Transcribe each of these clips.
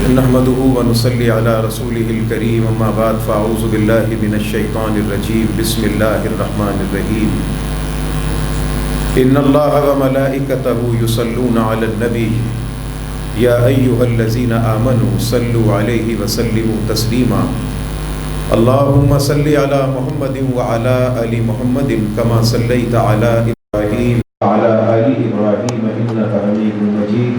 نحمده ونصلي على رسوله الكريم اما بعد فاعوذ بالله من الشيطان الرجيم بسم الله الرحمن الرحيم ان الله وملائكته يصلون على النبي يا ايها الذين امنوا صلوا عليه وسلموا تسليما اللهم صل على محمد وعلى ال محمد كما صليت على ابراهيم وعلى ال ابراهيم انك حميد مجيد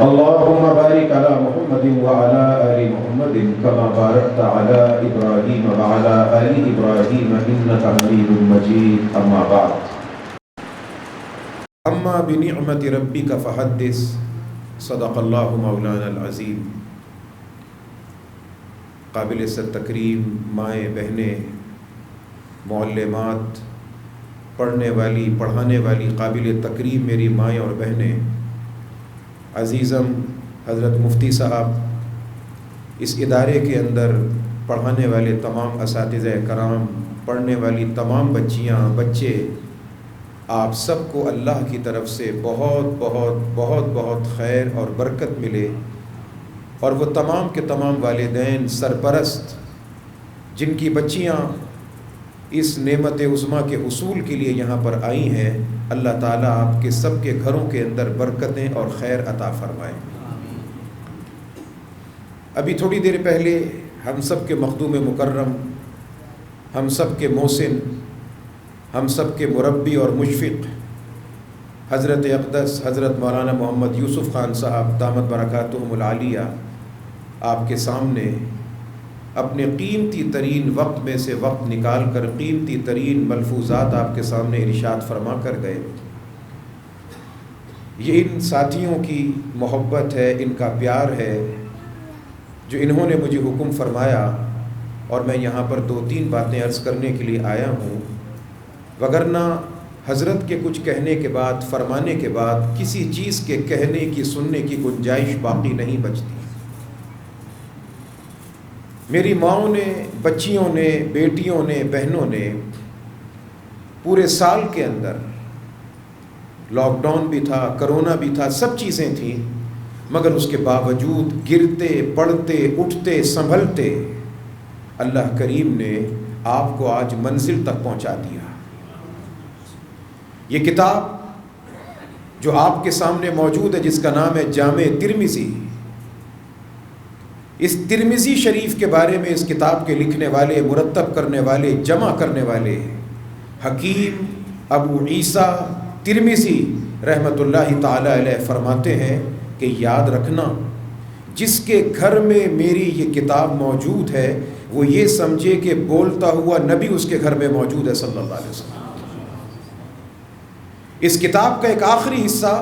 اللهم بارك على محمد وعلى آل محمد كما باركت على إبراهيم وعلى آل إبراهيم إنك حميد مجيد أما بعد أما بنعمة ربك فحدث صدق الله مولانا العظيم قابل تکریم مائیں بہنیں معلمات پڑھنے والی پڑھانے والی قابل تکریم میری مائیں اور بہنیں عزیزم حضرت مفتی صاحب اس ادارے کے اندر پڑھانے والے تمام اساتذہ کرام پڑھنے والی تمام بچیاں بچے آپ سب کو اللہ کی طرف سے بہت بہت بہت بہت خیر اور برکت ملے اور وہ تمام کے تمام والدین سرپرست جن کی بچیاں اس نعمت عظمیٰ کے حصول کے لیے یہاں پر آئی ہیں اللہ تعالیٰ آپ کے سب کے گھروں کے اندر برکتیں اور خیر عطا فرمائیں۔ ابھی تھوڑی دیر پہلے ہم سب کے مخدوم مکرم، ہم سب کے محسن، ہم سب کے مربی اور مشفق حضرت اقدس حضرت مولانا محمد یوسف خان صاحب دامت برکاتہم العالیہ آپ کے سامنے اپنے قیمتی ترین وقت میں سے وقت نکال کر قیمتی ترین ملفوظات آپ کے سامنے ارشاد فرما کر گئے۔ یہ ان ساتھیوں کی محبت ہے، ان کا پیار ہے جو انہوں نے مجھے حکم فرمایا اور میں یہاں پر 2-3 باتیں عرض کرنے کے لیے آیا ہوں، وگرنہ حضرت کے کچھ کہنے کے بعد فرمانے کے بعد کسی چیز کے کہنے کی سننے کی گنجائش باقی نہیں بچتی۔ میری ماؤں نے، بچیوں نے، بیٹیوں نے، بہنوں نے پورے سال کے اندر لاک ڈاؤن بھی تھا، کرونا بھی تھا، سب چیزیں تھیں، مگر اس کے باوجود گرتے پڑھتے اٹھتے سنبھلتے اللہ کریم نے آپ کو آج منزل تک پہنچا دیا۔ یہ کتاب جو آپ کے سامنے موجود ہے جس کا نام ہے جامع ترمذی، اس ترمذی شریف کے بارے میں اس کتاب کے لکھنے والے، مرتب کرنے والے، جمع کرنے والے حکیم ابو عیسیٰ ترمذی رحمۃ اللہ تعالی علیہ فرماتے ہیں کہ یاد رکھنا جس کے گھر میں میری یہ کتاب موجود ہے وہ یہ سمجھے کہ بولتا ہوا نبی اس کے گھر میں موجود ہے صلی اللہ علیہ وسلم۔ اس کتاب کا ایک آخری حصہ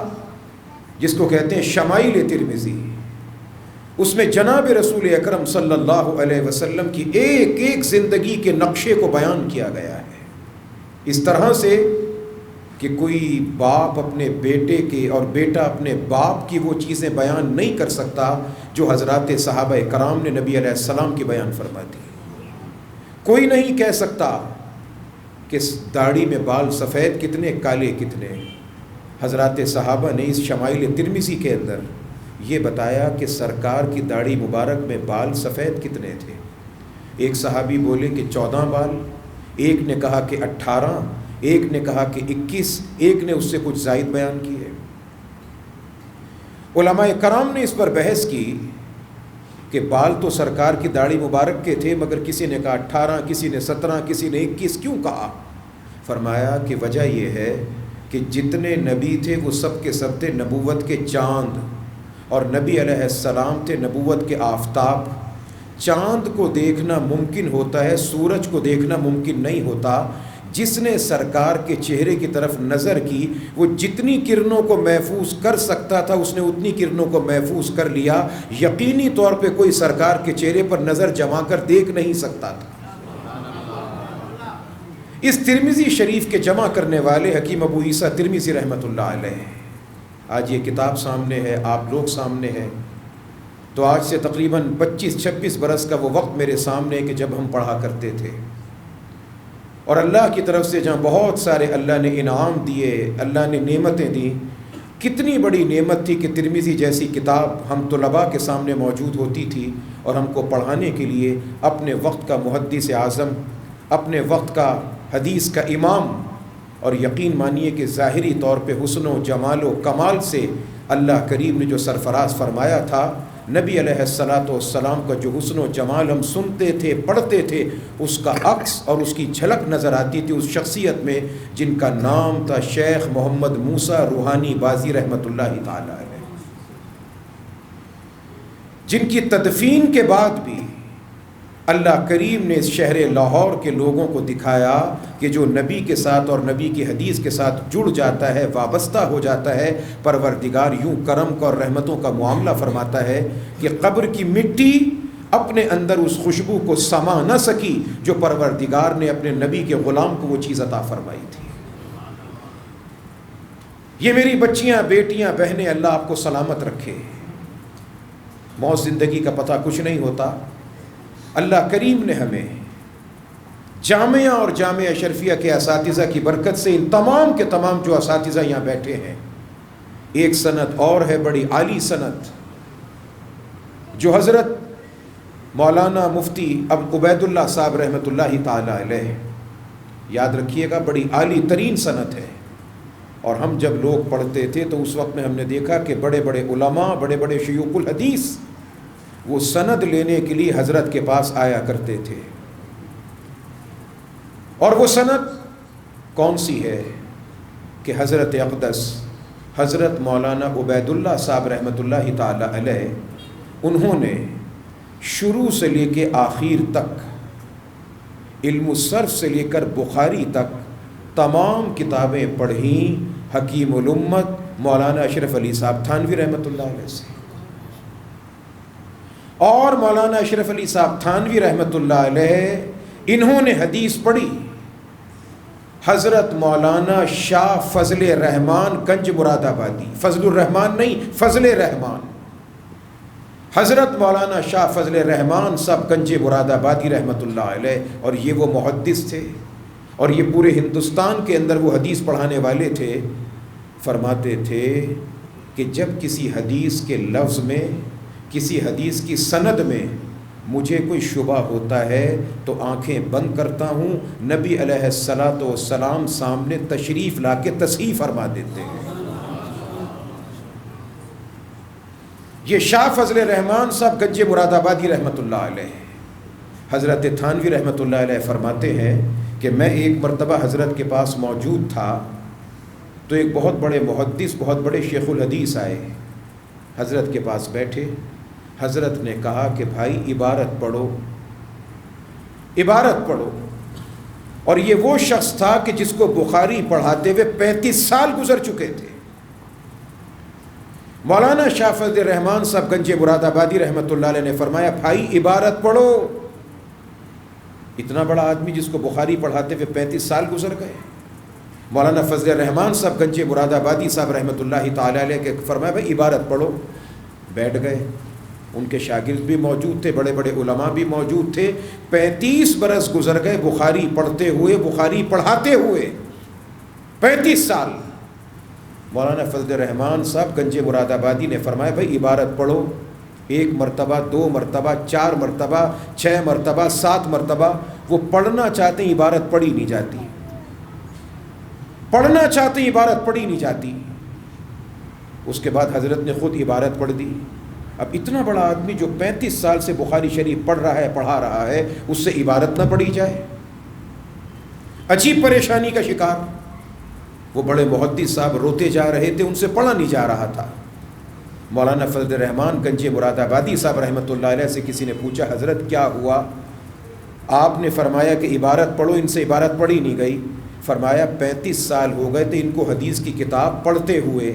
جس کو کہتے ہیں شمائل ترمذی، اس میں جناب رسول اکرم صلی اللہ علیہ وسلم کی ایک ایک زندگی کے نقشے کو بیان کیا گیا ہے، اس طرح سے کہ کوئی باپ اپنے بیٹے کے اور بیٹا اپنے باپ کی وہ چیزیں بیان نہیں کر سکتا جو حضرات صحابہ کرام نے نبی علیہ السلام کی بیان فرما دی۔ کوئی نہیں کہہ سکتا کہ داڑھی میں بال سفید کتنے کالے کتنے، حضرات صحابہ نے اس شمائل ترمذی کے اندر یہ بتایا کہ سرکار کی داڑھی مبارک میں بال سفید کتنے تھے۔ ایک صحابی بولے کہ 14 بال، ایک نے کہا کہ 18، ایک نے کہا کہ 21، ایک نے اس سے کچھ زائد بیان کیے۔ علماء کرام نے اس پر بحث کی کہ بال تو سرکار کی داڑھی مبارک کے تھے مگر کسی نے کہا 18، کسی نے 17، کسی نے 21، کیوں کہا؟ فرمایا کہ وجہ یہ ہے کہ جتنے نبی تھے وہ سب کے سب تھے نبوت کے چاند، اور نبی علیہ السلام تھے نبوت کے آفتاب۔ چاند کو دیکھنا ممکن ہوتا ہے، سورج کو دیکھنا ممکن نہیں ہوتا۔ جس نے سرکار کے چہرے کی طرف نظر کی وہ جتنی کرنوں کو محفوظ کر سکتا تھا اس نے اتنی کرنوں کو محفوظ کر لیا، یقینی طور پہ کوئی سرکار کے چہرے پر نظر جما کر دیکھ نہیں سکتا تھا۔ اس ترمذی شریف کے جمع کرنے والے حکیم ابو عیسیٰ ترمذی رحمۃ اللہ علیہ، آج یہ کتاب سامنے ہے، آپ لوگ سامنے ہیں، تو آج سے تقریباً 25-26 برس کا وہ وقت میرے سامنے ہے کہ جب ہم پڑھا کرتے تھے، اور اللہ کی طرف سے جہاں بہت سارے اللہ نے انعام دیے، اللہ نے نعمتیں دیں، کتنی بڑی نعمت تھی کہ ترمذی جیسی کتاب ہم طلباء کے سامنے موجود ہوتی تھی اور ہم کو پڑھانے کے لیے اپنے وقت کا محدث اعظم، اپنے وقت کا حدیث کا امام، اور یقین مانیے کہ ظاہری طور پہ حسن و جمال و کمال سے اللہ کریم نے جو سرفراز فرمایا تھا، نبی علیہ الصلاۃ والسلام کا جو حسن و جمال ہم سنتے تھے، پڑھتے تھے، اس کا عکس اور اس کی جھلک نظر آتی تھی اس شخصیت میں جن کا نام تھا شیخ محمد موسیٰ روحانی بازی رحمۃ اللہ تعالی علیہ، جن کی تدفین کے بعد بھی اللہ کریم نے اس شہر لاہور کے لوگوں کو دکھایا کہ جو نبی کے ساتھ اور نبی کی حدیث کے ساتھ جڑ جاتا ہے، وابستہ ہو جاتا ہے، پروردگار یوں کرم کا اور رحمتوں کا معاملہ فرماتا ہے کہ قبر کی مٹی اپنے اندر اس خوشبو کو سما نہ سکی جو پروردگار نے اپنے نبی کے غلام کو وہ چیز عطا فرمائی تھی۔ یہ میری بچیاں، بیٹیاں، بہنیں، اللہ آپ کو سلامت رکھے۔ موت زندگی کا پتہ کچھ نہیں ہوتا۔ اللہ کریم نے ہمیں جامعہ اور جامعہ اشرفیہ کے اساتذہ کی برکت سے ان تمام کے تمام جو اساتذہ یہاں بیٹھے ہیں، ایک سند اور ہے بڑی عالی سند جو حضرت مولانا مفتی اب عبید اللہ صاحب رحمۃ اللہ تعالی علیہ، یاد رکھیے گا، بڑی عالی ترین سند ہے۔ اور ہم جب لوگ پڑھتے تھے تو اس وقت میں ہم نے دیکھا کہ بڑے بڑے علماء، بڑے بڑے شیوخ الحدیث وہ سند لینے کے لیے حضرت کے پاس آیا کرتے تھے۔ اور وہ سند کون سی ہے کہ حضرت اقدس حضرت مولانا عبید اللہ صاحب رحمۃ اللہ تعالی علیہ، انہوں نے شروع سے لے کے آخر تک، علم الصرف سے لے کر بخاری تک تمام کتابیں پڑھیں حکیم الامت مولانا اشرف علی صاحب تھانوی رحمۃ اللہ علیہ سے۔ اور مولانا اشرف علی صاحب تھانوی رحمۃ اللہ علیہ انہوں نے حدیث پڑھی حضرت مولانا شاہ فضل رحمان گنج مراد آبادی، فضل الرحمان نہیں، فضل رحمان، حضرت مولانا شاہ فضل رحمان صاحب گنج مراد آبادی رحمۃ اللہ علیہ، اور یہ وہ محدث تھے اور یہ پورے ہندوستان کے اندر وہ حدیث پڑھانے والے تھے۔ فرماتے تھے کہ جب کسی حدیث کے لفظ میں، کسی حدیث کی سند میں مجھے کوئی شبہ ہوتا ہے تو آنکھیں بند کرتا ہوں، نبی علیہ الصلاۃ والسلام سامنے تشریف لا کے تصحیح فرما دیتے ہیں۔ یہ شاہ فضل رحمان صاحب گنج مراد آبادی رحمۃ اللہ علیہ، حضرت تھانوی رحمۃ اللہ علیہ فرماتے ہیں کہ میں ایک مرتبہ حضرت کے پاس موجود تھا تو ایک بہت بڑے محدث، بہت بڑے شیخ الحدیث آئے، حضرت کے پاس بیٹھے۔ حضرت نے کہا کہ بھائی عبارت پڑھو، عبارت پڑھو۔ اور یہ وہ شخص تھا کہ جس کو بخاری پڑھاتے ہوئے 35 سال گزر چکے تھے۔ مولانا شاہ فضل رحمان صاحب گنج مراد آبادی رحمۃ اللہ علیہ نے فرمایا بھائی عبارت پڑھو۔ اتنا بڑا آدمی جس کو بخاری پڑھاتے ہوئے 35 سال گزر گئے۔ مولانا فضل رحمان صاحب گنج مراد آبادی صاحب رحمۃ اللہ تعالی علیہ کے فرمایا بھائی عبارت پڑھو۔ بیٹھ گئے، ان کے شاگرد بھی موجود تھے، بڑے بڑے علماء بھی موجود تھے۔ 35 برس گزر گئے بخاری پڑھتے ہوئے، بخاری پڑھاتے ہوئے، 35 سال۔ مولانا فضل رحمان صاحب گنج مراد آبادی نے فرمایا بھائی عبارت پڑھو۔ 1 مرتبہ، 2 مرتبہ، 4 مرتبہ، 6 مرتبہ، 7 مرتبہ وہ پڑھنا چاہتے ہیں، عبارت پڑھی نہیں جاتی، پڑھنا چاہتے ہیں، عبارت پڑھی نہیں جاتی۔ اس کے بعد حضرت نے خود عبارت پڑھ دی۔ اب اتنا بڑا آدمی جو 35 سال سے بخاری شریف پڑھ رہا ہے، پڑھا رہا ہے، اس سے عبارت نہ پڑھی جائے، عجیب پریشانی کا شکار۔ وہ بڑے محدث صاحب روتے جا رہے تھے، ان سے پڑھا نہیں جا رہا تھا۔ مولانا فضل رحمان گنج مراد آبادی صاحب رحمۃ اللہ علیہ سے کسی نے پوچھا حضرت کیا ہوا؟ آپ نے فرمایا کہ عبارت پڑھو، ان سے عبارت پڑھی نہیں گئی۔ فرمایا 35 سال ہو گئے تھے ان کو حدیث کی کتاب پڑھتے ہوئے،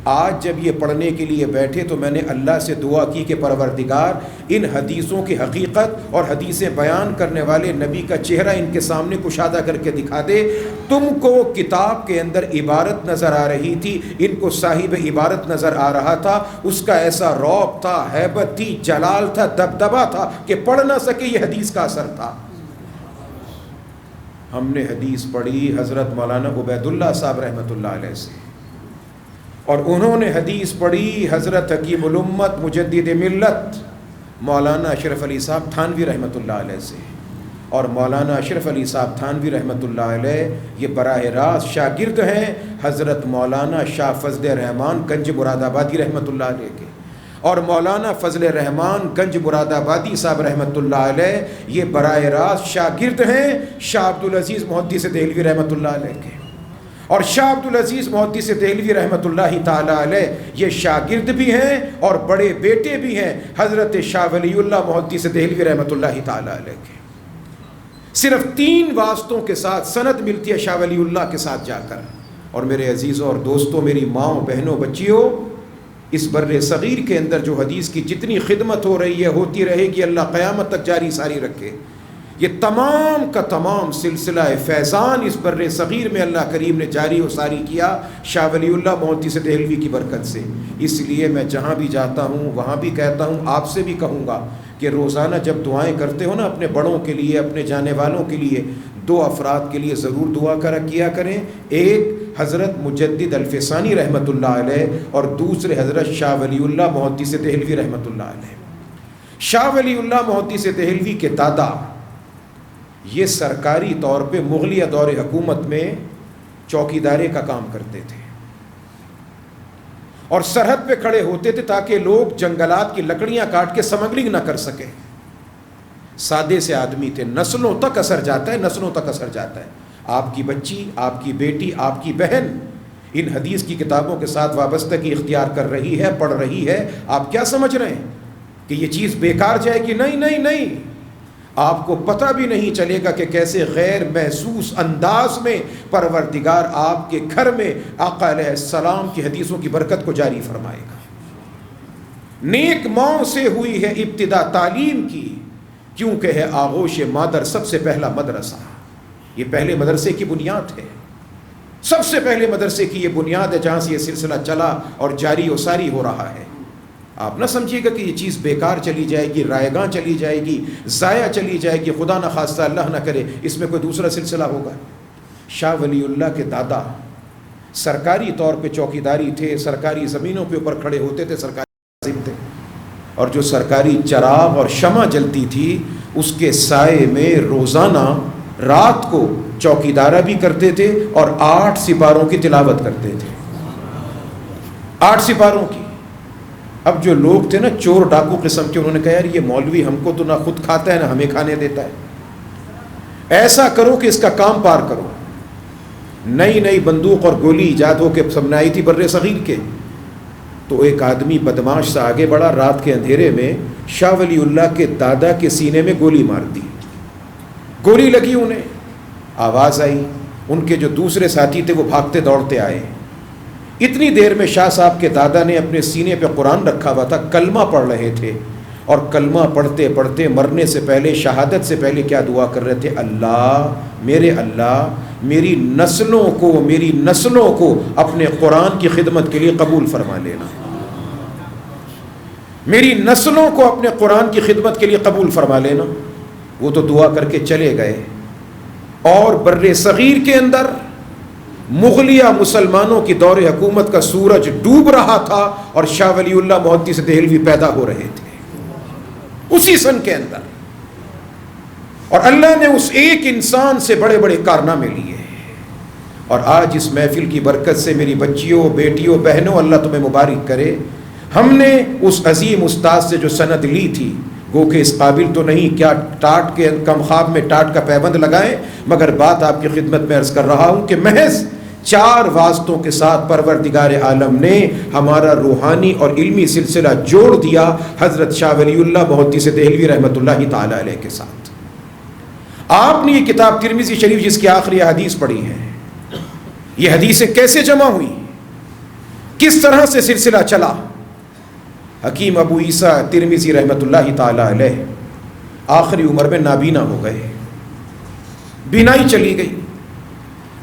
آج جب یہ پڑھنے کے لیے بیٹھے تو میں نے اللہ سے دعا کی کہ پروردگار ان حدیثوں کی حقیقت اور حدیثیں بیان کرنے والے نبی کا چہرہ ان کے سامنے کشادہ کر کے دکھا دے۔ تم کو کتاب کے اندر عبارت نظر آ رہی تھی، ان کو صاحب عبارت نظر آ رہا تھا، اس کا ایسا رعب تھا، ہیبت تھی، جلال تھا، دبدبا تھا کہ پڑھ نہ سکے، یہ حدیث کا اثر تھا۔ ہم نے حدیث پڑھی حضرت مولانا عبید اللہ صاحب رحمۃ اللہ علیہ سے، اور انہوں نے حدیث پڑھی حضرت حکیم الامت مجدد ملت مولانا اشرف علی صاحب تھانوی رحمۃ اللہ علیہ سے، اور مولانا اشرف علی صاحب تھانوی رحمۃ اللہ علیہ یہ براہ راست شاگرد ہیں حضرت مولانا شاہ فضل رحمان گنج مراد آبادی رحمۃ اللہ علیہ کے، اور مولانا فضل رحمان گنج مراد آبادی صاحب رحمۃ اللہ علیہ یہ براہ راست شاگرد ہیں شاہ عبدالعزیز محدث دہلوی رحمۃ اللہ علیہ کے، اور شاہ عبدالعزیز محدث دہلوی رحمۃ اللہ تعالیٰ علیہ یہ شاگرد بھی ہیں اور بڑے بیٹے بھی ہیں حضرت شاہ ولی اللہ محدث دہلوی رحمۃ اللہ تعالیٰ علیہ کے۔ صرف 3 واسطوں کے ساتھ سند ملتی ہے شاہ ولی اللہ کے ساتھ جا کر۔ اور میرے عزیزوں اور دوستوں، میری ماؤں بہنوں بچیوں، اس بر صغیر کے اندر جو حدیث کی جتنی خدمت ہو رہی ہے ہوتی رہے گی، اللہ قیامت تک جاری ساری رکھے۔ یہ تمام کا تمام سلسلہ فیضان اس بر صغیر میں اللہ کریم نے جاری و ساری کیا شاہ ولی اللہ محدث دہلوی کی برکت سے۔ اس لیے میں جہاں بھی جاتا ہوں وہاں بھی کہتا ہوں، آپ سے بھی کہوں گا کہ روزانہ جب دعائیں کرتے ہو نا اپنے بڑوں کے لیے، اپنے جانے والوں کے لیے، 2 افراد کے لیے ضرور دعا کیا کریں۔ ایک حضرت مجدد الفسانی رحمۃ اللہ علیہ، اور دوسرے حضرت شاہ ولی اللہ محدث دہلوی رحمۃ اللہ علیہ۔ شاہ ولی اللہ محدث دہلوی کے دادا یہ سرکاری طور پہ مغلیہ دور حکومت میں چوکیدارے کا کام کرتے تھے، اور سرحد پہ کھڑے ہوتے تھے تاکہ لوگ جنگلات کی لکڑیاں کاٹ کے سمگلنگ نہ کر سکیں۔ سادے سے آدمی تھے، نسلوں تک اثر جاتا ہے، نسلوں تک اثر جاتا ہے۔ آپ کی بچی، آپ کی بیٹی، آپ کی بہن ان حدیث کی کتابوں کے ساتھ وابستگی اختیار کر رہی ہے، پڑھ رہی ہے، آپ کیا سمجھ رہے ہیں کہ یہ چیز بیکار جائے گی؟ نہیں نہیں نہیں، آپ کو پتہ بھی نہیں چلے گا کہ کیسے غیر محسوس انداز میں پروردگار آپ کے گھر میں آقا علیہ السلام کی حدیثوں کی برکت کو جاری فرمائے گا۔ نیک ماں سے ہوئی ہے ابتدا تعلیم کی، کیونکہ ہے آغوش مادر سب سے پہلا مدرسہ۔ یہ پہلے مدرسے کی بنیاد ہے، سب سے پہلے مدرسے کی یہ بنیاد ہے جہاں سے یہ سلسلہ چلا اور جاری و ساری ہو رہا ہے۔ آپ نہ سمجھیے گا کہ یہ چیز بیکار چلی جائے گی، رائے گاں چلی جائے گی، ضائع چلی جائے گی، خدا نہ خواستہ اللہ نہ کرے اس میں کوئی دوسرا سلسلہ ہوگا۔ شاہ ولی اللہ کے دادا سرکاری طور پہ چوکیداری تھے، سرکاری زمینوں پہ اوپر کھڑے ہوتے تھے، سرکاری تھے، اور جو سرکاری چراغ اور شمع جلتی تھی اس کے سائے میں روزانہ رات کو چوکیدارہ بھی کرتے تھے اور 8 سپاروں کی تلاوت کرتے تھے، 8 سپاروں کی۔ اب جو لوگ تھے نا چور ڈاکو قسم کے، انہوں نے کہا یار یہ مولوی ہم کو تو نہ خود کھاتا ہے نہ ہمیں کھانے دیتا ہے، ایسا کرو کہ اس کا کام پار کرو۔ نئی نئی بندوق اور گولی ایجاد ہو کے سامنے آئی تھی بر صغیر کے، تو ایک آدمی بدماش سے آگے بڑھا، رات کے اندھیرے میں شاہ ولی اللہ کے دادا کے سینے میں گولی مار دی۔ گولی لگی انہیں، آواز آئی، ان کے جو دوسرے ساتھی تھے وہ بھاگتے دوڑتے آئے۔ اتنی دیر میں شاہ صاحب کے دادا نے اپنے سینے پہ قرآن رکھا ہوا تھا، کلمہ پڑھ رہے تھے، اور کلمہ پڑھتے پڑھتے مرنے سے پہلے، شہادت سے پہلے کیا دعا کر رہے تھے؟ اللہ میری نسلوں کو اپنے قرآن کی خدمت کے لیے قبول فرما لینا، میری نسلوں کو اپنے قرآن کی خدمت کے لیے قبول فرما لینا۔ وہ تو دعا کر کے چلے گئے، اور بر صغیر کے اندر مغلیہ مسلمانوں کی دور حکومت کا سورج ڈوب رہا تھا اور شاہ ولی اللہ محدث دہلوی پیدا ہو رہے تھے اسی سن کے اندر، اور اللہ نے اس ایک انسان سے بڑے بڑے کارنامے لیے۔ اور آج اس محفل کی برکت سے میری بچیوں، بیٹیوں، بہنوں، اللہ تمہیں مبارک کرے، ہم نے اس عظیم استاد سے جو سند لی تھی، گو کہ اس قابل تو نہیں کیا ٹاٹ کے کم خواب میں ٹاٹ کا پیبند لگائیں، مگر بات آپ کی خدمت میں عرض کر رہا ہوں کہ محض 4 واسطوں کے ساتھ پروردگار عالم نے ہمارا روحانی اور علمی سلسلہ جوڑ دیا حضرت شاہ ولی اللہ محدث دہلوی رحمۃ اللہ تعالی علیہ کے ساتھ۔ آپ نے یہ کتاب ترمذی شریف جس کی آخری حدیث پڑھی ہے، یہ حدیثیں کیسے جمع ہوئی، کس طرح سے سلسلہ چلا؟ حکیم ابو عیسیٰ ترمذی رحمۃ اللہ تعالی علیہ آخری عمر میں نابینا ہو گئے، بینائی چلی گئی۔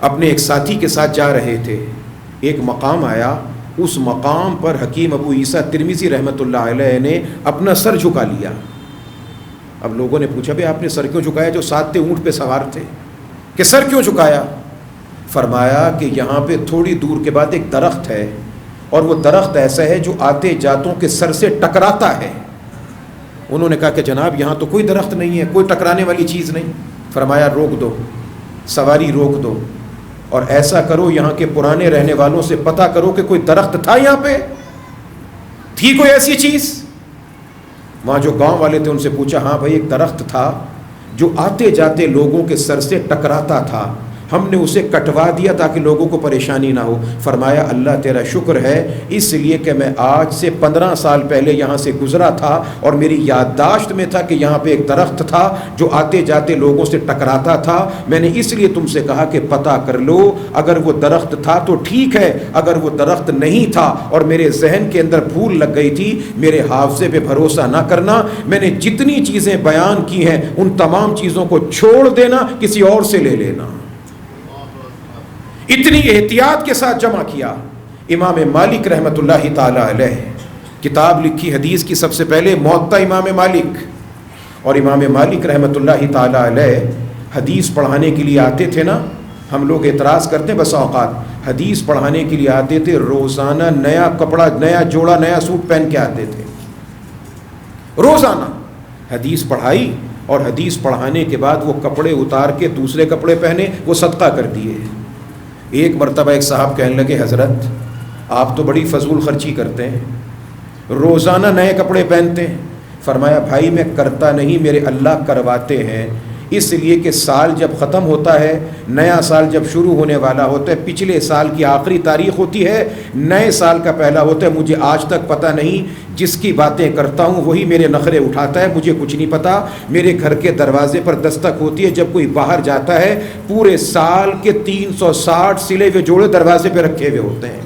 اپنے ایک ساتھی کے ساتھ جا رہے تھے، ایک مقام آیا، اس مقام پر حکیم ابو عیسیٰ ترمذی رحمۃ اللہ علیہ نے اپنا سر جھکا لیا۔ اب لوگوں نے پوچھا بھئی آپ نے سر کیوں جھکایا؟ جو ساتھ تھے اونٹ پہ سوار تھے، کہ سر کیوں جھکایا؟ فرمایا کہ یہاں پہ تھوڑی دور کے بعد ایک درخت ہے، اور وہ درخت ایسا ہے جو آتے جاتوں کے سر سے ٹکراتا ہے۔ انہوں نے کہا کہ جناب یہاں تو کوئی درخت نہیں ہے، کوئی ٹکرانے والی چیز نہیں۔ فرمایا روک دو، سواری روک دو، اور ایسا کرو یہاں کے پرانے رہنے والوں سے پتہ کرو کہ کوئی درخت تھا یہاں پہ، تھی کوئی ایسی چیز؟ وہاں جو گاؤں والے تھے ان سے پوچھا، ہاں بھائی ایک درخت تھا جو آتے جاتے لوگوں کے سر سے ٹکراتا تھا، ہم نے اسے کٹوا دیا تاکہ لوگوں کو پریشانی نہ ہو۔ فرمایا اللہ تیرا شکر ہے، اس لیے کہ میں آج سے 15 سال پہلے یہاں سے گزرا تھا اور میری یادداشت میں تھا کہ یہاں پہ ایک درخت تھا جو آتے جاتے لوگوں سے ٹکراتا تھا، میں نے اس لیے تم سے کہا کہ پتہ کر لو، اگر وہ درخت تھا تو ٹھیک ہے، اگر وہ درخت نہیں تھا اور میرے ذہن کے اندر بھول لگ گئی تھی، میرے حافظے پہ بھروسہ نہ کرنا، میں نے جتنی چیزیں بیان کی ہیں ان تمام چیزوں کو چھوڑ دینا، کسی اور سے لے لینا۔ اتنی احتیاط کے ساتھ جمع کیا۔ امام مالک رحمۃ اللہ تعالی علیہ کتاب لکھی حدیث کی، سب سے پہلے موطا امام مالک، اور امام مالک رحمۃ اللہ تعالی علیہ حدیث پڑھانے کے لیے آتے تھے نا، ہم لوگ اعتراض کرتے ہیں بس اوقات، حدیث پڑھانے کے لیے آتے تھے، روزانہ نیا کپڑا، نیا جوڑا، نیا سوٹ پہن کے آتے تھے، روزانہ حدیث پڑھائی، اور حدیث پڑھانے کے بعد وہ کپڑے اتار کے دوسرے کپڑے پہنے، وہ صدقہ کر دیے۔ ایک مرتبہ ایک صاحب کہنے لگے حضرت آپ تو بڑی فضول خرچی کرتے ہیں، روزانہ نئے کپڑے پہنتے ہیں۔ فرمایا بھائی میں کرتا نہیں، میرے اللہ کرواتے ہیں، اس لیے کہ سال جب ختم ہوتا ہے، نیا سال جب شروع ہونے والا ہوتا ہے، پچھلے سال کی آخری تاریخ ہوتی ہے، نئے سال کا پہلا ہوتا ہے، مجھے آج تک پتہ نہیں، جس کی باتیں کرتا ہوں وہی میرے نخرے اٹھاتا ہے، مجھے کچھ نہیں پتہ۔ میرے گھر کے دروازے پر دستک ہوتی ہے جب کوئی باہر جاتا ہے، پورے سال کے 360 سلے ہوئے جوڑے دروازے پہ رکھے ہوئے ہوتے ہیں،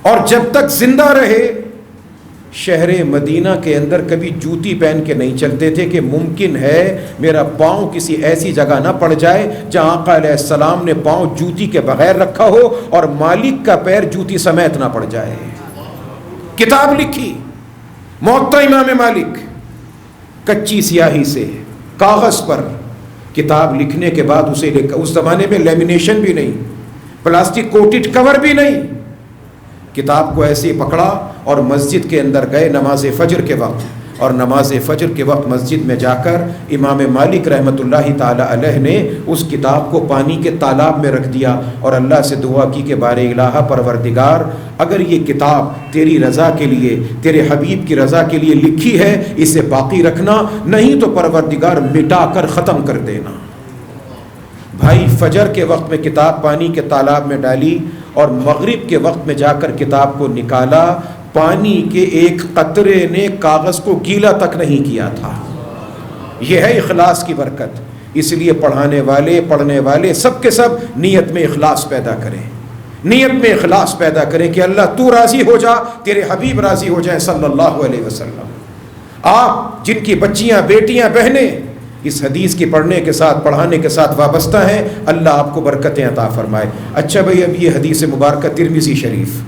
اور جب تک زندہ رہے شہر مدینہ کے اندر کبھی جوتی پہن کے نہیں چلتے تھے کہ ممکن ہے میرا پاؤں کسی ایسی جگہ نہ پڑ جائے جہاں آقا علیہ السلام نے پاؤں جوتی کے بغیر رکھا ہو اور مالک کا پیر جوتی سمیت نہ پڑ جائے۔ کتاب لکھی موطا امام مالک، کچی سیاہی سے کاغذ پر کتاب لکھنے کے بعد اسے اس زمانے میں لیمینیشن بھی نہیں، پلاسٹک کوٹڈ کور بھی نہیں، کتاب کو ایسے پکڑا اور مسجد کے اندر گئے نماز فجر کے وقت، اور نماز فجر کے وقت مسجد میں جا کر امام مالک رحمۃ اللہ تعالی علیہ نے اس کتاب کو پانی کے تالاب میں رکھ دیا اور اللہ سے دعا کی کہ بار الہ پروردگار اگر یہ کتاب تیری رضا کے لیے، تیرے حبیب کی رضا کے لیے لکھی ہے اسے باقی رکھنا، نہیں تو پروردگار مٹا کر ختم کر دینا۔ بھائی فجر کے وقت میں کتاب پانی کے تالاب میں ڈالی اور مغرب کے وقت میں جا کر کتاب کو نکالا، پانی کے ایک قطرے نے کاغذ کو گیلا تک نہیں کیا تھا۔ یہ ہے اخلاص کی برکت۔ اس لیے پڑھانے والے، پڑھنے والے سب کے سب نیت میں اخلاص پیدا کریں، نیت میں اخلاص پیدا کریں کہ اللہ تو راضی ہو جا، تیرے حبیب راضی ہو جائیں صلی اللہ علیہ وسلم۔ آپ جن کی بچیاں، بیٹیاں، بہنیں اس حدیث کی پڑھنے کے ساتھ، پڑھانے کے ساتھ وابستہ ہیں، اللہ آپ کو برکتیں عطا فرمائے۔ اچھا بھائی اب یہ حدیث مبارکہ ترمذی شریف،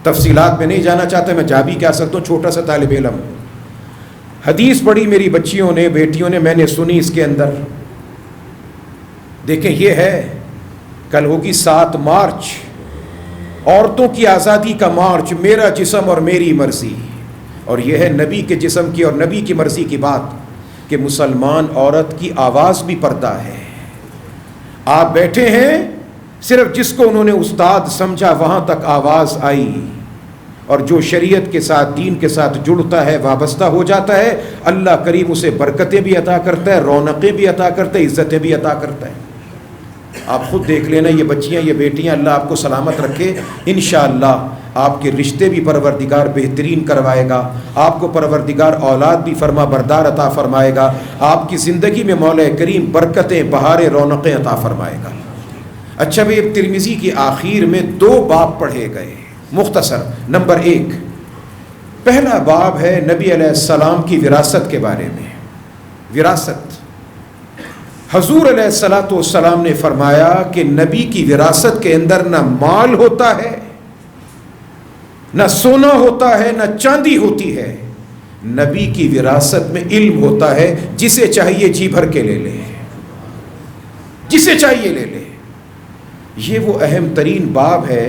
تفصیلات میں نہیں جانا چاہتا، میں جا بھی کیا سکتا ہوں، چھوٹا سا طالب علم، حدیث پڑھی میری بچیوں نے، بیٹیوں نے، میں نے سنی۔ اس کے اندر دیکھیں یہ ہے، کل ہوگی 7 مارچ، عورتوں کی آزادی کا مارچ، میرا جسم اور میری مرضی، اور یہ ہے نبی کے جسم کی اور نبی کی مرضی کی بات کہ مسلمان عورت کی آواز بھی پردہ ہے۔ آپ بیٹھے ہیں، صرف جس کو انہوں نے استاد سمجھا وہاں تک آواز آئی، اور جو شریعت کے ساتھ، دین کے ساتھ جڑتا ہے، وابستہ ہو جاتا ہے، اللہ کریم اسے برکتیں بھی عطا کرتا ہے، رونقیں بھی عطا کرتا ہے، عزتیں بھی عطا کرتا ہے۔ آپ خود دیکھ لینا، یہ بچیاں، یہ بیٹیاں، اللہ آپ کو سلامت رکھے، انشاءاللہ آپ کے رشتے بھی پروردگار بہترین کروائے گا، آپ کو پروردگار اولاد بھی فرما بردار عطا فرمائے گا، آپ کی زندگی میں مولا کریم برکتیں، بہاریں، رونقیں عطا فرمائے گا۔ اچھا بھئی اب ترمذی کی آخر میں 2 باب پڑھے گئے مختصر۔ نمبر 1، پہلا باب ہے نبی علیہ السلام کی وراثت کے بارے میں۔ وراثت، حضور علیہ السلام نے فرمایا کہ نبی کی وراثت کے اندر نہ مال ہوتا ہے، نہ سونا ہوتا ہے، نہ چاندی ہوتی ہے، نبی کی وراثت میں علم ہوتا ہے، جسے چاہیے جی بھر کے لے لے، جسے چاہیے لے لے۔ یہ وہ اہم ترین باب ہے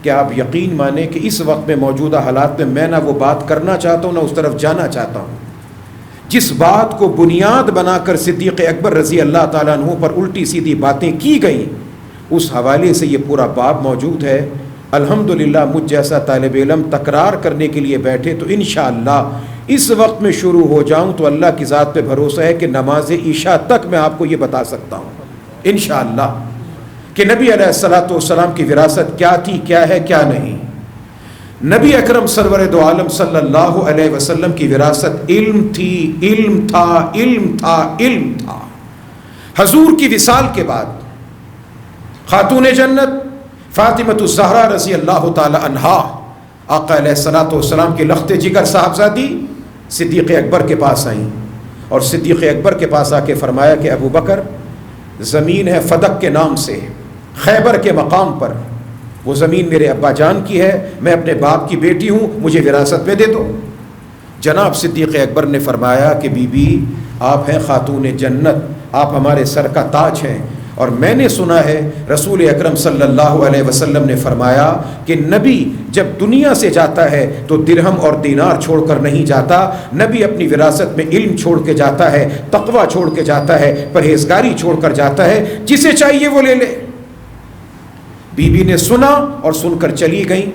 کہ آپ یقین مانیں کہ اس وقت میں موجودہ حالات میں نہ وہ بات کرنا چاہتا ہوں نہ اس طرف جانا چاہتا ہوں. جس بات کو بنیاد بنا کر صدیق اکبر رضی اللہ تعالیٰ عنہ پر الٹی سیدھی باتیں کی گئیں، اس حوالے سے یہ پورا باب موجود ہے. الحمدللہ مجھ جیسا طالب علم تکرار کرنے کے لیے بیٹھے تو انشاءاللہ اس وقت میں شروع ہو جاؤں تو اللہ کی ذات پہ بھروسہ ہے کہ نماز عشاء تک میں آپ کو یہ بتا سکتا ہوں انشاءاللہ کہ نبی علیہ الصلوۃ والسلام کی وراثت کیا تھی، کیا ہے، کیا نہیں. نبی اکرم سرور دو عالم صلی اللہ علیہ وسلم کی وراثت علم تھی، علم تھا، علم تھا، علم تھا. حضور کی وصال کے بعد خاتون جنت فاطمۃ الزہرا رضی اللہ تعالی عنہا آقا علیہ الصلوۃ والسلام کے لخت جگر صاحبزادی صدیق اکبر کے پاس آئیں اور صدیق اکبر کے پاس آ کے فرمایا کہ ابو بکر، زمین ہے فدق کے نام سے خیبر کے مقام پر، وہ زمین میرے ابا جان کی ہے، میں اپنے باپ کی بیٹی ہوں، مجھے وراثت میں دے دو. جناب صدیق اکبر نے فرمایا کہ بی بی آپ ہیں خاتون جنت، آپ ہمارے سر کا تاج ہیں، اور میں نے سنا ہے رسول اکرم صلی اللہ علیہ وسلم نے فرمایا کہ نبی جب دنیا سے جاتا ہے تو درہم اور دینار چھوڑ کر نہیں جاتا، نبی اپنی وراثت میں علم چھوڑ کے جاتا ہے، تقوی چھوڑ کے جاتا ہے، پرہیزگاری چھوڑ کر جاتا ہے، جسے چاہیے وہ لے لے. بی بی نے سنا اور سن کر چلی گئیں.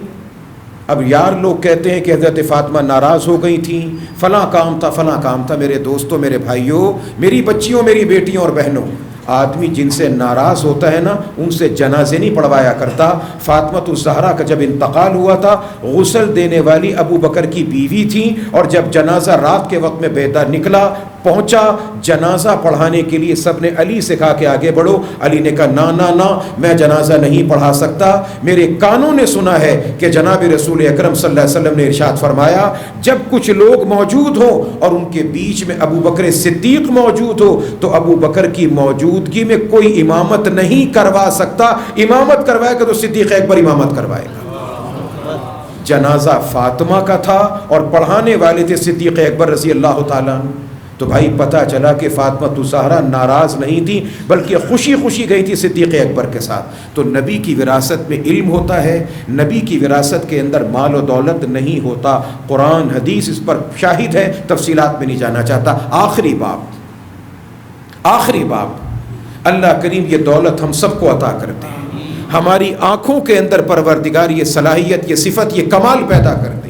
اب یار لوگ کہتے ہیں کہ حضرت فاطمہ ناراض ہو گئی تھیں، فلاں کام تھا، فلاں کام تھا. میرے دوستوں، میرے بھائیوں، میری بچیوں، میری بیٹیوں اور بہنوں، آدمی جن سے ناراض ہوتا ہے نا ان سے جنازے نہیں پڑھوایا کرتا. فاطمۃ الزہرا کا جب انتقال ہوا تھا، غسل دینے والی ابو بکر کی بیوی تھیں، اور جب جنازہ رات کے وقت میں بیدار نکلا پہنچا جنازہ پڑھانے کے لیے، سب نے علی سے کہا کہ آگے بڑھو. علی نے کہا نا نا نا، میں جنازہ نہیں پڑھا سکتا. میرے کانوں نے سنا ہے کہ جناب رسول اکرم صلی اللہ علیہ وسلم نے ارشاد فرمایا جب کچھ لوگ موجود ہوں اور ان کے بیچ میں ابو بکر صدیق موجود ہو تو ابو بکر کی موجودگی میں کوئی امامت نہیں کروا سکتا. امامت کروائے گا تو صدیق اکبر امامت کروائے گا. جنازہ فاطمہ کا تھا اور پڑھانے والے تھے صدیق اکبر رضی اللہ تعالیٰ. تو بھائی پتہ چلا کہ فاطمہ الزہرا ناراض نہیں تھی بلکہ خوشی خوشی گئی تھی صدیق اکبر کے ساتھ. تو نبی کی وراثت میں علم ہوتا ہے، نبی کی وراثت کے اندر مال و دولت نہیں ہوتا. قرآن حدیث اس پر شاہد ہے، تفصیلات میں نہیں جانا چاہتا. آخری باب اللہ کریم یہ دولت ہم سب کو عطا کرتے ہیں. ہماری آنکھوں کے اندر پروردگار یہ صلاحیت، یہ صفت، یہ کمال پیدا کر دے.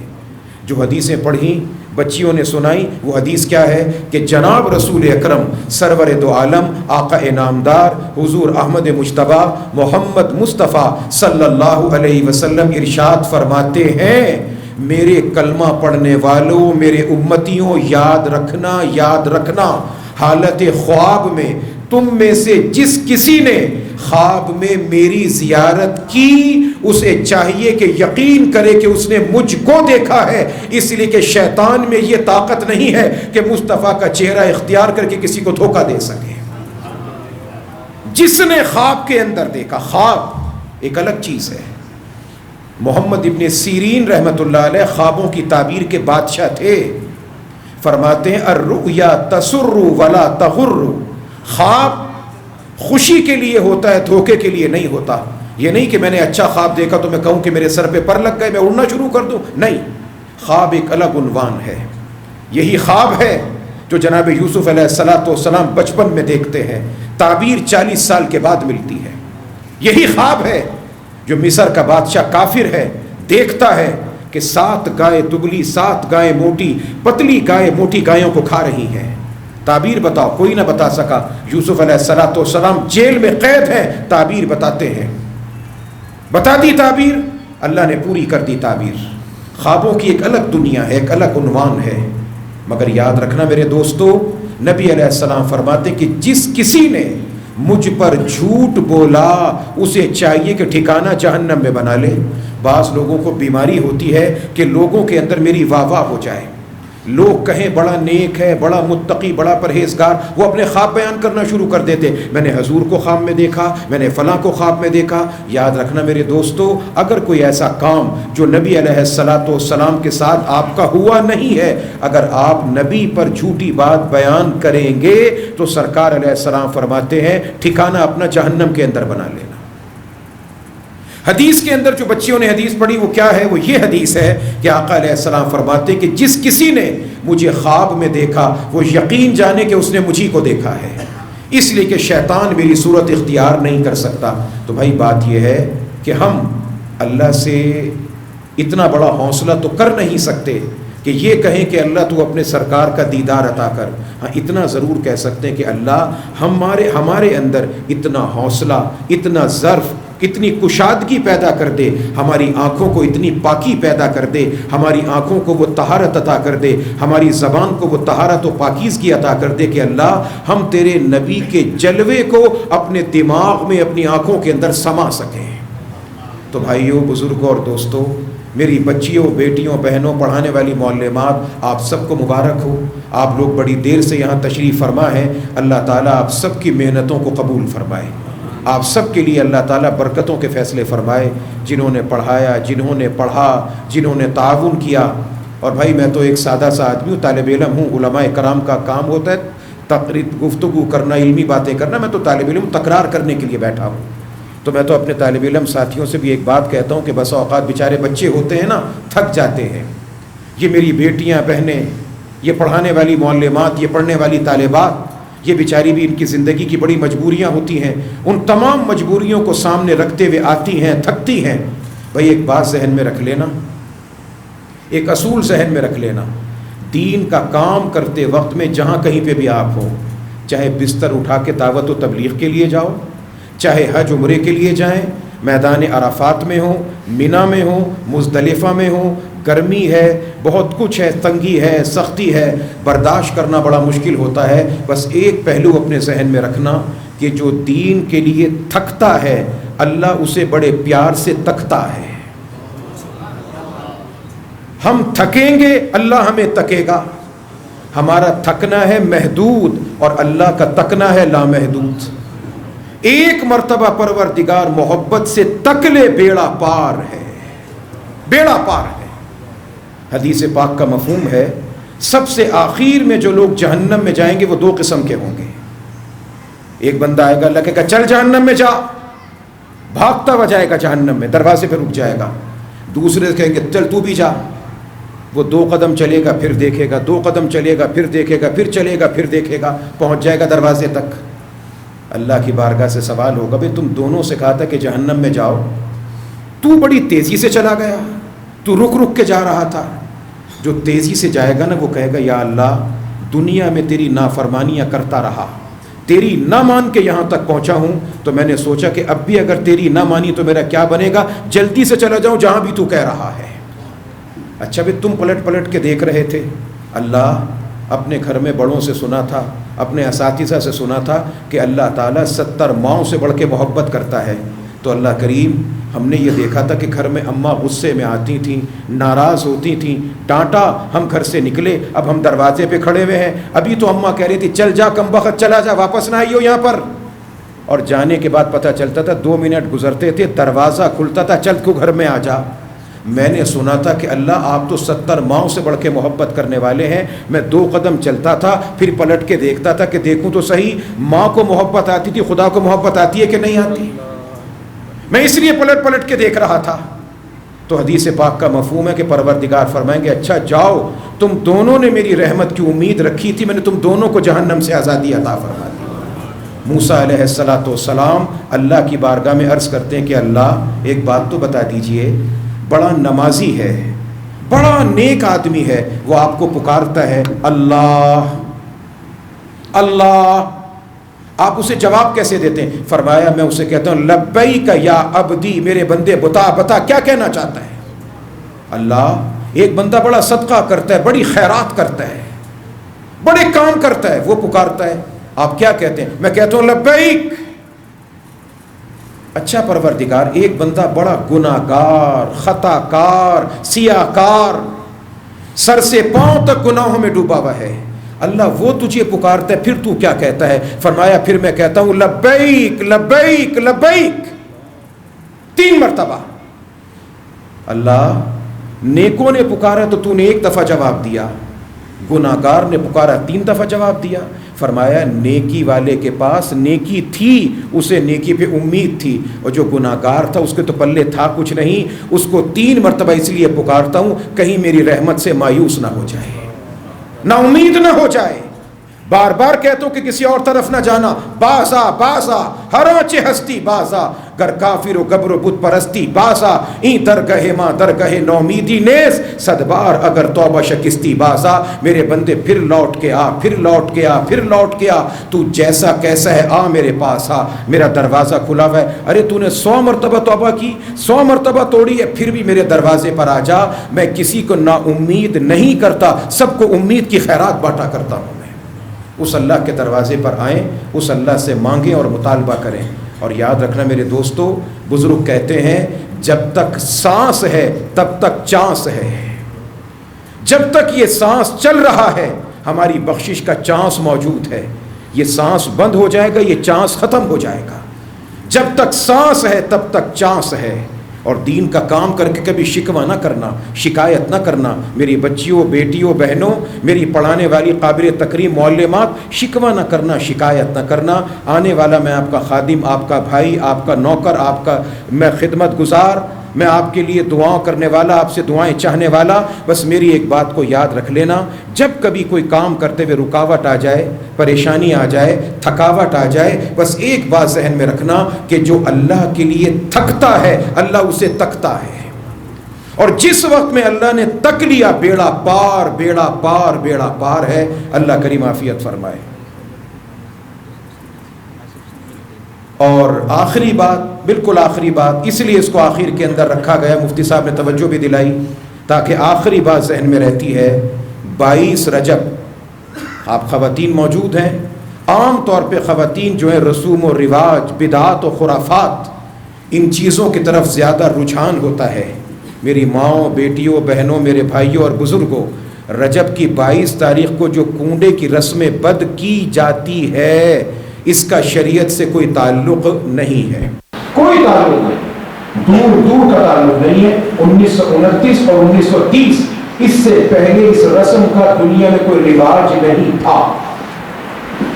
جو حدیثیں پڑھیں بچیوں نے سنائی، وہ حدیث کیا ہے کہ جناب رسول اکرم سرور دو عالم آقا انعامدار حضور احمد مجتبی محمد مصطفیٰ صلی اللہ علیہ وسلم ارشاد فرماتے ہیں میرے کلمہ پڑھنے والوں، میرے امتیوں، یاد رکھنا حالت خواب میں تم میں سے جس کسی نے خواب میں میری زیارت کی اسے چاہیے کہ یقین کرے کہ اس نے مجھ کو دیکھا ہے، اس لیے کہ شیطان میں یہ طاقت نہیں ہے کہ مصطفیٰ کا چہرہ اختیار کر کے کسی کو دھوکہ دے سکے. جس نے خواب کے اندر دیکھا، خواب ایک الگ چیز ہے. محمد ابن سیرین رحمۃ اللہ علیہ خوابوں کی تعبیر کے بادشاہ تھے. فرماتے ہیں الرؤیا تسر ولا تغر، خواب خوشی کے لیے ہوتا ہے، دھوکے کے لیے نہیں ہوتا. یہ نہیں کہ میں نے اچھا خواب دیکھا تو میں کہوں کہ میرے سر پہ پر لگ گئے، میں اڑنا شروع کر دوں. نہیں، خواب ایک الگ عنوان ہے. یہی خواب ہے جو جناب یوسف علیہ السلام بچپن میں دیکھتے ہیں، تعبیر 40 سال کے بعد ملتی ہے. یہی خواب ہے جو مصر کا بادشاہ کافر ہے دیکھتا ہے کہ 7 گائے دبلی، 7 گائے موٹی، پتلی گائے موٹی گایوں کو کھا رہی ہیں. تعبیر بتاؤ، کوئی نہ بتا سکا. یوسف علیہ السلام جیل میں قید ہیں، تعبیر بتاتے ہیں. بتا دی تعبیر، اللہ نے پوری کر دی تعبیر. خوابوں کی ایک الگ دنیا ہے، ایک الگ عنوان ہے. مگر یاد رکھنا میرے دوستو، نبی علیہ السلام فرماتے کہ جس کسی نے مجھ پر جھوٹ بولا اسے چاہیے کہ ٹھکانہ جہنم میں بنا لے. بعض لوگوں کو بیماری ہوتی ہے کہ لوگوں کے اندر میری واہ واہ ہو جائے، لوگ کہیں بڑا نیک ہے، بڑا متقی، بڑا پرہیزگار، وہ اپنے خواب بیان کرنا شروع کر دیتے، میں نے حضور کو خواب میں دیکھا، میں نے فلاں کو خواب میں دیکھا. یاد رکھنا میرے دوستو، اگر کوئی ایسا کام جو نبی علیہ السلام کے ساتھ آپ کا ہوا نہیں ہے، اگر آپ نبی پر جھوٹی بات بیان کریں گے تو سرکار علیہ السلام فرماتے ہیں ٹھکانہ اپنا جہنم کے اندر بنا لینا. حدیث کے اندر جو بچیوں نے حدیث پڑھی وہ کیا ہے؟ وہ یہ حدیث ہے کہ آقا علیہ السلام فرماتے ہیں کہ جس کسی نے مجھے خواب میں دیکھا وہ یقین جانے کہ اس نے مجھی کو دیکھا ہے، اس لیے کہ شیطان میری صورت اختیار نہیں کر سکتا۔ تو بھائی بات یہ ہے کہ ہم اللہ سے اتنا بڑا حوصلہ تو کر نہیں سکتے کہ یہ کہیں کہ اللہ تو اپنے سرکار کا دیدار عطا کر، ہاں اتنا ضرور کہہ سکتے ہیں کہ اللہ ہمارے اندر اتنا حوصلہ، اتنا ظرف، اتنی کشادگی پیدا کر دے، ہماری آنکھوں کو اتنی پاکی پیدا کر دے، ہماری آنکھوں کو وہ طہارت عطا کر دے، ہماری زبان کو وہ طہارت و پاکیزگی عطا کر دے کہ اللہ ہم تیرے نبی کے جلوے کو اپنے دماغ میں، اپنی آنکھوں کے اندر سما سکیں۔ تو بھائیوں، بزرگوں اور دوستوں، میری بچیوں، بیٹیوں، بہنوں، پڑھانے والی معلمات، آپ سب کو مبارک ہو۔ آپ لوگ بڑی دیر سے یہاں تشریف فرما ہیں، اللہ تعالیٰ آپ سب کی محنتوں کو قبول فرمائے، آپ سب کے لیے اللہ تعالیٰ برکتوں کے فیصلے فرمائے، جنہوں نے پڑھایا، جنہوں نے پڑھا، جنہوں نے تعاون کیا۔ اور بھائی میں تو ایک سادہ سا آدمی ہوں، طالب علم ہوں، علماء کرام کا کام ہوتا ہے تقریر، گفتگو کرنا، علمی باتیں کرنا، میں تو طالب علم تکرار کرنے کے لیے بیٹھا ہوں۔ تو میں تو اپنے طالب علم ساتھیوں سے بھی ایک بات کہتا ہوں کہ بس اوقات بیچارے بچے ہوتے ہیں نا، تھک جاتے ہیں۔ یہ میری بیٹیاں، بہنیں، یہ پڑھانے والی معلمات، یہ پڑھنے والی طالبات، یہ بیچاری بھی ان کی زندگی کی بڑی مجبوریاں ہوتی ہیں، ان تمام مجبوریوں کو سامنے رکھتے ہوئے آتی ہیں، تھکتی ہیں۔ بھائی ایک بات ذہن میں رکھ لینا، ایک اصول ذہن میں رکھ لینا، دین کا کام کرتے وقت میں جہاں کہیں پہ بھی آپ ہوں، چاہے بستر اٹھا کے دعوت و تبلیغ کے لیے جاؤ، چاہے حج عمرے کے لیے جائیں، میدان عرفات میں ہوں، مینا میں ہوں، مزدلفہ میں ہوں، گرمی ہے، بہت کچھ ہے، تنگی ہے، سختی ہے، برداشت کرنا بڑا مشکل ہوتا ہے، بس ایک پہلو اپنے ذہن میں رکھنا کہ جو دین کے لیے تھکتا ہے اللہ اسے بڑے پیار سے تکتا ہے۔ ہم تھکیں گے، اللہ ہمیں تکے گا۔ ہمارا تھکنا ہے محدود اور اللہ کا تکنا ہے لامحدود۔ ایک مرتبہ پروردگار محبت سے تک لے، بیڑا پار ہے، بیڑا پار ہے۔ حدیث پاک کا مفہوم ہے سب سے آخر میں جو لوگ جہنم میں جائیں گے وہ دو قسم کے ہوں گے۔ ایک بندہ آئے گا، اللہ کہے گا چل جہنم میں جا، بھاگتا ہوا جائے گا جہنم میں، دروازے پہ رک جائے گا۔ دوسرے کہیں گے چل تو بھی جا، وہ 2 قدم چلے گا، پھر دیکھے گا، 2 قدم چلے گا، پھر دیکھے گا، پھر چلے گا، پھر دیکھے گا، پہنچ جائے گا دروازے تک۔ اللہ کی بارگاہ سے سوال ہوگا، بھئی تم دونوں سے کہا تھا کہ جہنم میں جاؤ، تو بڑی تیزی سے چلا گیا، تو رک رک کے جا رہا تھا۔ جو تیزی سے جائے گا نا وہ کہے گا یا اللہ دنیا میں تیری نافرمانیاں کرتا رہا، تیری نہ مان کے یہاں تک پہنچا ہوں، تو میں نے سوچا کہ اب بھی اگر تیری نہ مانی تو میرا کیا بنے گا، جلدی سے چلا جاؤں جہاں بھی تو کہہ رہا ہے۔ اچھا بھی تم پلٹ پلٹ کے دیکھ رہے تھے، اللہ اپنے گھر میں بڑوں سے سنا تھا، اپنے اساتذہ سے سنا تھا کہ اللہ تعالیٰ 70 ماؤں سے بڑھ کے محبت کرتا ہے، تو اللہ کریم ہم نے یہ دیکھا تھا کہ گھر میں اماں غصے میں آتی تھیں، ناراض ہوتی تھیں، ڈانٹا، ہم گھر سے نکلے، اب ہم دروازے پہ کھڑے ہوئے ہیں، ابھی تو اماں کہہ رہی تھی چل جا کمبخت، چلا جا، واپس نہ آئیو یہاں پر، اور جانے کے بعد پتہ چلتا تھا 2 منٹ گزرتے تھے، دروازہ کھلتا تھا، چل کو گھر میں آ جا۔ میں نے سنا تھا کہ اللہ آپ تو 70 ماؤں سے بڑھ کے محبت کرنے والے ہیں، میں 2 قدم چلتا تھا، پھر پلٹ کے دیکھتا تھا کہ دیکھوں تو صحیح ماں کو محبت آتی تھی، خدا کو محبت آتی ہے کہ نہیں آتی، میں اس لیے پلٹ پلٹ کے دیکھ رہا تھا۔ تو حدیث پاک کا مفہوم ہے کہ پروردگار فرمائیں گے اچھا جاؤ، تم دونوں نے میری رحمت کی امید رکھی تھی، میں نے تم دونوں کو جہنم سے آزادی عطا فرما دی۔ موسیٰ علیہ السلام اللہ کی بارگاہ میں عرض کرتے ہیں کہ اللہ ایک بات تو بتا دیجئے، بڑا نمازی ہے، بڑا نیک آدمی ہے، وہ آپ کو پکارتا ہے اللہ اللہ، آپ اسے جواب کیسے دیتے ہیں؟ فرمایا میں اسے کہتا ہوں لبیک یا عبدی، میرے بندے بتا کیا کہنا چاہتا ہے۔ اللہ ایک بندہ بڑا صدقہ کرتا ہے، بڑی خیرات کرتا ہے، بڑے کام کرتا ہے، وہ پکارتا ہے، آپ کیا کہتے ہیں؟ میں کہتا ہوں لبیک۔ اچھا پروردگار ایک بندہ بڑا گناہ گار، خطا کار، سیاہ کار، سر سے پاؤں تک گناہوں میں ڈوبا ہوا ہے، اللہ وہ تجھے پکارتا ہے، پھر تو کیا کہتا ہے؟ فرمایا پھر میں کہتا ہوں لبیک لبیک لبیک، 3 مرتبہ۔ اللہ نیکوں نے پکارا تو تو نے 1 دفعہ جواب دیا، گناہگار نے پکارا 3 دفعہ جواب دیا، فرمایا نیکی والے کے پاس نیکی تھی، اسے نیکی پہ امید تھی، اور جو گناہ گار تھا اس کے تو پلے تھا کچھ نہیں، اس کو 3 مرتبہ اس لیے پکارتا ہوں کہیں میری رحمت سے مایوس نہ ہو جائے، نا امید نہ ہو جائے۔ بار بار کہتا ہوں کہ کسی اور طرف نہ جانا، بازا بازا ہر آنچ ہستی بازا، گر کافر و گبر و بت پرستی بازا، این درگہ ماں درگہ نومیدی نیز، صد بار اگر توبہ شکستی بازا، میرے بندے پھر لوٹ کے آ، پھر لوٹ کے آ، پھر لوٹ کے آ، تو جیسا کیسا ہے آ میرے پاس آ، میرا دروازہ کھلا ہوا ہے۔ ارے تو نے 100 مرتبہ توبہ کی، 100 مرتبہ توڑی ہے، پھر بھی میرے دروازے پر آ جا، میں کسی کو نا امید نہیں کرتا، سب کو امید کی خیرات بانٹا کرتا ہوں۔ اس اللہ کے دروازے پر آئیں، اس اللہ سے مانگیں اور مطالبہ کریں۔ اور یاد رکھنا میرے دوستو، بزرگ کہتے ہیں جب تک سانس ہے تب تک چانس ہے، جب تک یہ سانس چل رہا ہے ہماری بخشش کا چانس موجود ہے، یہ سانس بند ہو جائے گا، یہ چانس ختم ہو جائے گا۔ جب تک سانس ہے تب تک چانس ہے، اور دین کا کام کر کے کبھی شکوہ نہ کرنا، شکایت نہ کرنا۔ میری بچیوں، بیٹیوں، بہنوں، میری پڑھانے والی قابل تکریم معلمات، شکوہ نہ کرنا، شکایت نہ کرنا۔ آنے والا میں آپ کا خادم، آپ کا بھائی، آپ کا نوکر، آپ کا میں خدمت گزار، میں آپ کے لیے دعاؤں کرنے والا، آپ سے دعائیں چاہنے والا۔ بس میری ایک بات کو یاد رکھ لینا، جب کبھی کوئی کام کرتے ہوئے رکاوٹ آ جائے، پریشانی آ جائے، تھکاوٹ آ جائے، بس ایک بات ذہن میں رکھنا کہ جو اللہ کے لیے تھکتا ہے اللہ اسے تکتا ہے، اور جس وقت میں اللہ نے تک لیا بیڑا پار، بیڑا پار، بیڑا پار ہے۔ اللہ کریم عافیت فرمائے۔ اور آخری بات، بالکل آخری بات، اس لیے اس کو آخر کے اندر رکھا گیا، مفتی صاحب نے توجہ بھی دلائی تاکہ آخری بات ذہن میں رہتی ہے۔ 22 رجب آپ خواتین موجود ہیں، عام طور پہ خواتین جو ہیں رسوم و رواج، بدعات و خرافات، ان چیزوں کی طرف زیادہ رجحان ہوتا ہے۔ میری ماؤں، بیٹیوں، بہنوں، میرے بھائیوں اور بزرگوں، رجب کی 22 تاریخ کو جو کنڈے کی رسم بد کی جاتی ہے اس کا شریعت سے کوئی تعلق نہیں ہے، کوئی تعلق نہیں، دور دور کا تعلق نہیں ہے۔ 1929 اور 1930 اس سے پہلے اس رسم کا دنیا میں کوئی رواج نہیں تھا،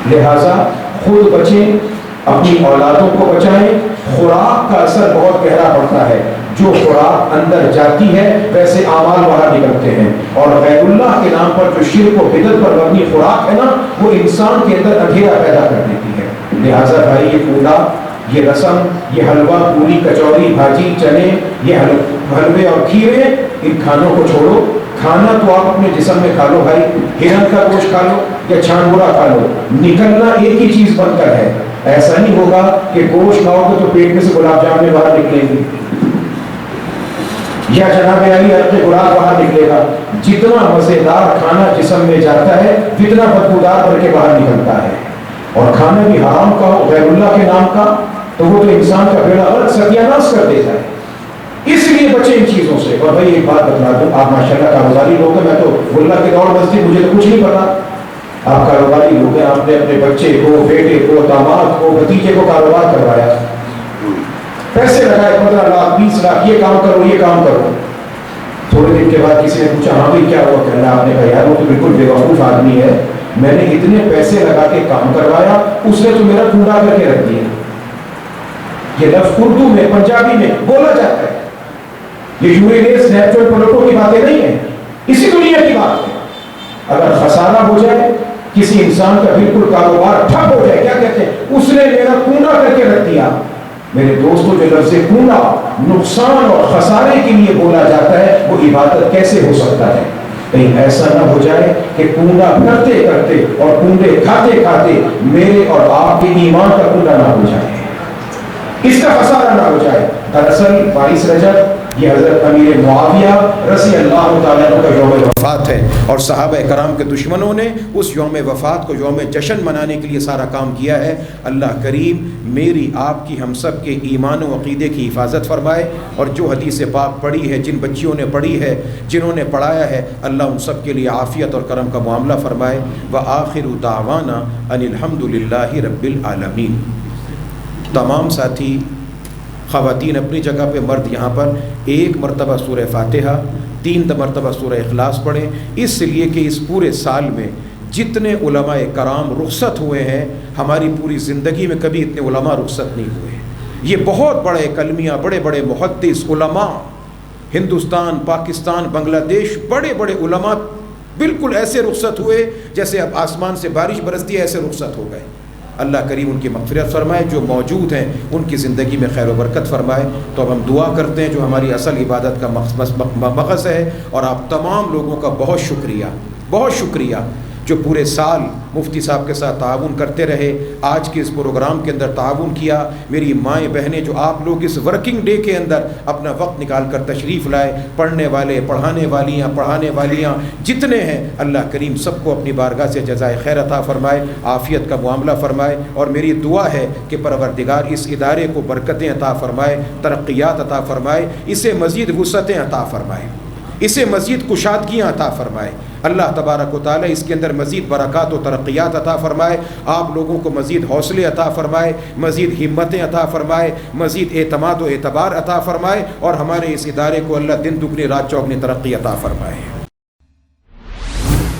لہذا خود بچیں، اپنی اولادوں کو بچائیں۔ خوراک کا اثر بہت گہرا پڑتا ہے، جو خوراک اندر جاتی ہے ویسے اعمال باہر نکلتے ہیں، اور غیر اللہ کے نام پر جو شرک و بدعت پر مبنی خوراک ہے نا، وہ انسان کے اندر اندھیرا پیدا کر دیتی ہے۔ لہٰذا بھائی یہ کوڑا، یہ رسم، یہ حلوہ، پوری، کچوری، بھاجی، چنے، یہ حلوے اور کھیرے، ان کھانوں کو چھوڑو۔ کھانا تو آپ اپنے جسم میں کھا لو بھائی، ہرن کا گوشت کھا لو یا چھانگورا کھا لو، نکلنا ایک ہی چیز بن کر ہے۔ ایسا نہیں ہوگا کہ گوشت کھاؤ گے تو پیٹ میں سے گلاب جامن باہر نکلیں گے یا جناب علی عرق گلاب باہر نکلے گا۔ جتنا مزیدار کھانا جسم میں جاتا ہے اتنا بدبودار بن کے باہر نکلتا ہے، اور کھانا بھی حرام کا ہو، غیر اللہ کے نام کا، تو وہ تو انسان کا بیڑا غرق ستیاناش کر دیتا ہے۔ اس لیے بچے ان چیزوں سے۔ اور بھائی ایک بات بتلا دوں، آپ ماشاءاللہ کاروباری لوگ ہیں، میں تو اللہ کے دور مسجد، مجھے تو کچھ نہیں پتا، آپ کاروباری لوگ ہیں، آپ نے اپنے بچے کو، بیٹے کو، داماد کو، بھتیجے کو کاروبار کروایا، پیسے لگائے 15 لاکھ 20 لاکھ، یہ کام کرو یہ کام کرو۔ تھوڑے دن کے بعد کسی نے پوچھا ہاں بھائی کیا ہوا؟ کہنا آپ نے کہا یار وہ تو بالکل بے وقوف آدمی ہے، میں نے اتنے پیسے لگا کے کام کروایا، اس نے تو میرا کوڑا کر کے رکھ دیا۔ یہ لفظ اردو میں، پنجابی میں بولا جاتا ہے، یہ یونیس نیچرل پروٹو کی باتیں نہیں ہیں، اسی دنیا کی بات ہے۔ اگر خسارہ ہو جائے، کسی انسان کا بالکل کاروبار ٹھپ ہو جائے، کیا کہتے ہیں اس نے میرا کنڈا کر کے رکھ دیا۔ میرے دوستوں جو لفظ کنڈا نقصان اور خسارے کے لیے بولا جاتا ہے، وہ عبادت کیسے ہو سکتا ہے؟ کہیں ایسا نہ ہو جائے کہ کنڈا کرتے کرتے اور کنڈے کھاتے کھاتے میرے اور آپ کے ایمان کا کنڈا نہ ہو جائے، اس کا خسارہ نہ ہو جائے۔ دراصل 22 رجب یہ حضرت امیر معاویہ رضی اللہ تعالیٰ عنہ کا یوم وفات ہے، اور صحابہ کرام کے دشمنوں نے اس یوم وفات کو یوم جشن منانے کے لیے سارا کام کیا ہے۔ اللہ کریم میری آپ کی ہم سب کے ایمان و عقیدے کی حفاظت فرمائے، اور جو حدیث پاک پڑھی ہے، جن بچیوں نے پڑھی ہے، جنہوں نے پڑھایا ہے، اللہ ان سب کے لیے عافیت اور کرم کا معاملہ فرمائے۔ وآخر دعوانا ان الحمد للہ رب العالمین۔ تمام ساتھی، خواتین اپنی جگہ پہ، مرد یہاں پر 1 مرتبہ سورہ فاتحہ، 3 مرتبہ سورہ اخلاص پڑھیں، اس لیے کہ اس پورے سال میں جتنے علماء کرام رخصت ہوئے ہیں ہماری پوری زندگی میں کبھی اتنے علماء رخصت نہیں ہوئے. یہ بہت بڑے کلمیہ، بڑے بڑے محدث علماء، ہندوستان، پاکستان، بنگلہ دیش، بڑے بڑے علماء بالکل ایسے رخصت ہوئے جیسے اب آسمان سے بارش برستی ہے، ایسے رخصت ہو گئے. اللہ کریم ان کی مغفرت فرمائے، جو موجود ہیں ان کی زندگی میں خیر و برکت فرمائے. تو اب ہم دعا کرتے ہیں جو ہماری اصل عبادت کا مقصد ہے. اور آپ تمام لوگوں کا بہت شکریہ، بہت شکریہ جو پورے سال مفتی صاحب کے ساتھ تعاون کرتے رہے، آج کے اس پروگرام کے اندر تعاون کیا. میری مائیں بہنیں جو آپ لوگ اس ورکنگ ڈے کے اندر اپنا وقت نکال کر تشریف لائے، پڑھنے والے، پڑھانے والیاں جتنے ہیں، اللہ کریم سب کو اپنی بارگاہ سے جزائے خیر عطا فرمائے، عافیت کا معاملہ فرمائے. اور میری دعا ہے کہ پروردگار اس ادارے کو برکتیں عطا فرمائے، ترقیات عطا فرمائے، اسے مزید وسعتیں عطا فرمائے، اسے مزید کشادگیاں عطا فرمائے. اللہ تبارک و تعالی اس کے اندر مزید برکات و ترقیات عطا فرمائے. آپ لوگوں کو مزید حوصلے عطا فرمائے، مزید ہمتیں عطا فرمائے، مزید اعتماد و اعتبار عطا فرمائے. اور ہمارے اس ادارے کو اللہ دن دگنی رات چوگنی ترقی عطا فرمائے.